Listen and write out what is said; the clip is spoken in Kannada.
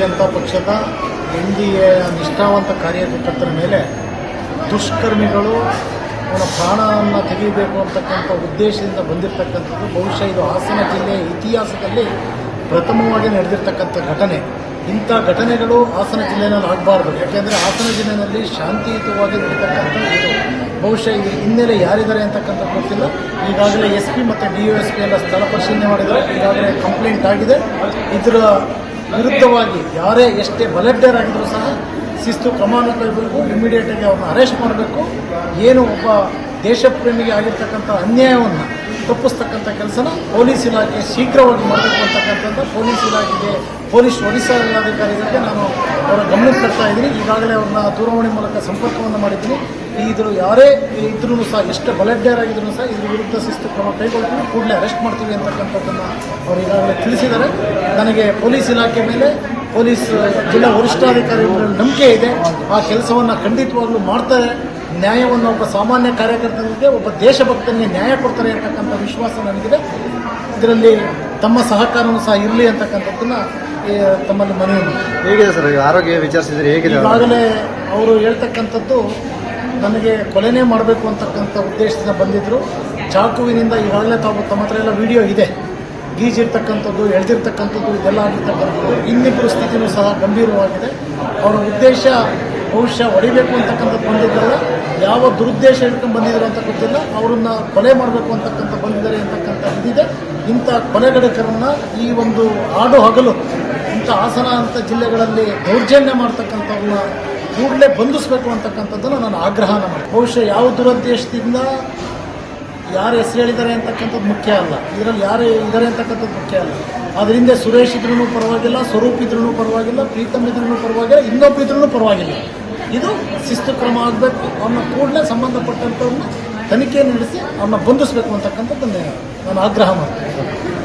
ಜನತಾ ಪಕ್ಷದ NDA ನಿಷ್ಠಾವಂತ ಕಾರ್ಯಕರ್ತರ ಮೇಲೆ ದುಷ್ಕರ್ಮಿಗಳು ಅವನ ಪ್ರಾಣವನ್ನು ತೆಗೆಯಬೇಕು ಅಂತಕ್ಕಂಥ ಉದ್ದೇಶದಿಂದ ಬಂದಿರತಕ್ಕಂಥದ್ದು ಬಹುಶಃ ಇದು ಹಾಸನ ಜಿಲ್ಲೆಯ ಇತಿಹಾಸದಲ್ಲಿ ಪ್ರಥಮವಾಗಿ ನಡೆದಿರ್ತಕ್ಕಂಥ ಘಟನೆ. ಇಂಥ ಘಟನೆಗಳು ಹಾಸನ ಜಿಲ್ಲೆಯಲ್ಲಿ ಆಗಬಾರ್ದು. ಯಾಕೆಂದರೆ ಹಾಸನ ಜಿಲ್ಲೆಯಲ್ಲಿ ಶಾಂತಿಯುತವಾಗಿ ನಡೀತಕ್ಕಂಥ ಇದು ಬಹುಶಃ ಇದು ಹಿನ್ನೆಲೆ ಯಾರಿದ್ದಾರೆ ಅಂತಕ್ಕಂಥ ಗೊತ್ತಿಲ್ಲ. ಈಗಾಗಲೇ SP ಮತ್ತು DOSP ಎಲ್ಲ ಸ್ಥಳ ಪರಿಶೀಲನೆ ಮಾಡಿದರೆ ಈಗಾಗಲೇ ಕಂಪ್ಲೇಂಟ್ ಆಗಿದೆ. ಇದರ ವಿರುದ್ಧವಾಗಿ ಯಾರೇ ಎಷ್ಟೇ ಬಲಡ್ಡರಾಗಿದ್ದರೂ ಸಹ ಶಿಸ್ತು ಕ್ರಮವನ್ನು ಕೈಗೊಳ್ಳಬೇಕು, ಇಮಿಡಿಯೇಟಾಗಿ ಅವ್ರನ್ನ ಅರೆಸ್ಟ್ ಮಾಡಬೇಕು. ಏನು ಒಬ್ಬ ದೇಶಪ್ರೇಮಿಗೆ ಆಗಿರ್ತಕ್ಕಂಥ ಅನ್ಯಾಯವನ್ನು ತಪ್ಪಿಸ್ತಕ್ಕಂಥ ಕೆಲಸನ ಪೊಲೀಸ್ ಇಲಾಖೆ ಶೀಘ್ರವಾಗಿ ಮಾಡಬೇಕು ಅಂತಕ್ಕಂಥದ್ದು ಪೊಲೀಸ್ ವರಿಷ್ಠಾಧಿಕಾರಿಗಳಿಗೆ ನಾನು ಅವರ ಗಮನಕ್ಕೆ ತರ್ತಾ ಇದ್ದೀನಿ. ಈಗಾಗಲೇ ಅವ್ರನ್ನ ದೂರವಾಣಿ ಮೂಲಕ ಸಂಪರ್ಕವನ್ನು ಮಾಡಿದ್ದೀನಿ. ಇದ್ರ ಯಾರೇ ಇದ್ರೂ ಸಹ ಎಷ್ಟು ಬಲಡ್ಡರಾಗಿದ್ರೂ ಸಹ ಇದ್ರ ವಿರುದ್ಧ ಶಿಸ್ತು ಕ್ರಮ ಕೈಗೊಳ್ತೀವಿ, ಕೂಡಲೇ ಅರೆಸ್ಟ್ ಮಾಡ್ತೀವಿ ಅಂತಕ್ಕಂಥದ್ದನ್ನು ಅವರು ಈಗಾಗಲೇ ತಿಳಿಸಿದ್ದಾರೆ. ನನಗೆ ಪೊಲೀಸ್ ಇಲಾಖೆ ಮೇಲೆ ಪೊಲೀಸ್ ಜಿಲ್ಲಾ ವರಿಷ್ಠಾಧಿಕಾರಿಗಳ ನಂಬಿಕೆ ಇದೆ. ಆ ಕೆಲಸವನ್ನು ಖಂಡಿತವಾಗ್ಲೂ ಮಾಡ್ತಾರೆ. ನ್ಯಾಯವನ್ನು ಒಬ್ಬ ಸಾಮಾನ್ಯ ಕಾರ್ಯಕರ್ತನಿಗೆ, ಒಬ್ಬ ದೇಶಭಕ್ತನಿಗೆ ನ್ಯಾಯ ಕೊಡ್ತಾರೆ ಅಂತಕ್ಕಂಥ ವಿಶ್ವಾಸ ನನಗಿದೆ. ಇದರಲ್ಲಿ ತಮ್ಮ ಸಹಕಾರವೂ ಸಹ ಇರಲಿ ಅಂತಕ್ಕಂಥದ್ದನ್ನು ತಮ್ಮಲ್ಲಿ ಮನವಿ. ಹೇಗಿದೆ ಸರ್ ಆರೋಗ್ಯ ವಿಚಾರಿಸಿದರೆ ಹೇಗಿದೆ? ಈಗಾಗಲೇ ಅವರು ಹೇಳ್ತಕ್ಕಂಥದ್ದು ನನಗೆ ಕೊಲೆನೇ ಮಾಡಬೇಕು ಅಂತಕ್ಕಂಥ ಉದ್ದೇಶದಿಂದ ಬಂದಿದ್ದರು. ಚಾಕುವಿನಿಂದ ಈಗಾಗಲೇ ತಮ್ಮ ಹತ್ರ ಎಲ್ಲ ವಿಡಿಯೋ ಇದೆ. ಗೀಜಿರ್ತಕ್ಕಂಥದ್ದು, ಎಳೆದಿರ್ತಕ್ಕಂಥದ್ದು, ಇದೆಲ್ಲ ಆಗಿರ್ತಕ್ಕಂಥದ್ದು. ಇನ್ನಿಬ್ಬರು ಸ್ಥಿತಿಯೂ ಸಹ ಗಂಭೀರವಾಗಿದೆ. ಅವರ ಉದ್ದೇಶ ಬಹುಶಃ ಹೊಡಿಬೇಕು ಅಂತಕ್ಕಂಥದ್ದು ಬಂದಿದ್ದಲ್ಲ, ಯಾವ ದುರುದ್ದೇಶ ಇಟ್ಕೊಂಡು ಬಂದಿದ್ರು ಅಂತ ಗೊತ್ತಿಲ್ಲ. ಅವರನ್ನ ಕೊಲೆ ಮಾಡಬೇಕು ಅಂತಕ್ಕಂಥ ಬಂದಿದ್ದಾರೆ ಅಂತಕ್ಕಂಥ ಇದಿದೆ. ಇಂಥ ಕೊಲೆಗಡಕರನ್ನು ಈ ಒಂದು ಆಡು ಹಗಲು ಇಂಥ ಹಾಸನ ಅಂತ ಜಿಲ್ಲೆಗಳಲ್ಲಿ ದೌರ್ಜನ್ಯ ಮಾಡ್ತಕ್ಕಂಥವ್ರನ್ನ ಕೂಡಲೇ ಬಂಧಿಸಬೇಕು ಅಂತಕ್ಕಂಥದ್ದನ್ನು ನಾನು ಆಗ್ರಹನ ಮಾಡಿ. ಬಹುಶಃ ಯಾವ ದುರುದ್ದೇಶದಿಂದ ಯಾರು ಹೆಸರು ಹೇಳಿದ್ದಾರೆ ಅಂತಕ್ಕಂಥದ್ದು ಮುಖ್ಯ ಅಲ್ಲ, ಇದರಲ್ಲಿ ಯಾರು ಇದ್ದಾರೆ ಅಂತಕ್ಕಂಥದ್ದು ಮುಖ್ಯ ಅಲ್ಲ. ಅದರಿಂದ ಸುರೇಶ್ ಇದ್ರೂ ಪರವಾಗಿಲ್ಲ, ಸ್ವರೂಪ್ ಇದ್ರೂ ಪರವಾಗಿಲ್ಲ, ಪ್ರೀತಮ್ ಇದ್ರೂ ಪರವಾಗಿಲ್ಲ, ಇನ್ನೊಬ್ಬಿದ್ರೂ ಪರವಾಗಿಲ್ಲ. ಇದು ಶಿಸ್ತು ಕ್ರಮ ಆಗಬೇಕು. ಅವ್ರನ್ನ ಕೂಡಲೇ ಸಂಬಂಧಪಟ್ಟಂಥವ್ರನ್ನ ತನಿಖೆ ನಡೆಸಿ ಅವ್ರನ್ನ ಬಂಧಿಸಬೇಕು ಅಂತಕ್ಕಂಥದ್ದನ್ನೇ ನಾನು ಆಗ್ರಹ ಮಾಡ್ತೀನಿ.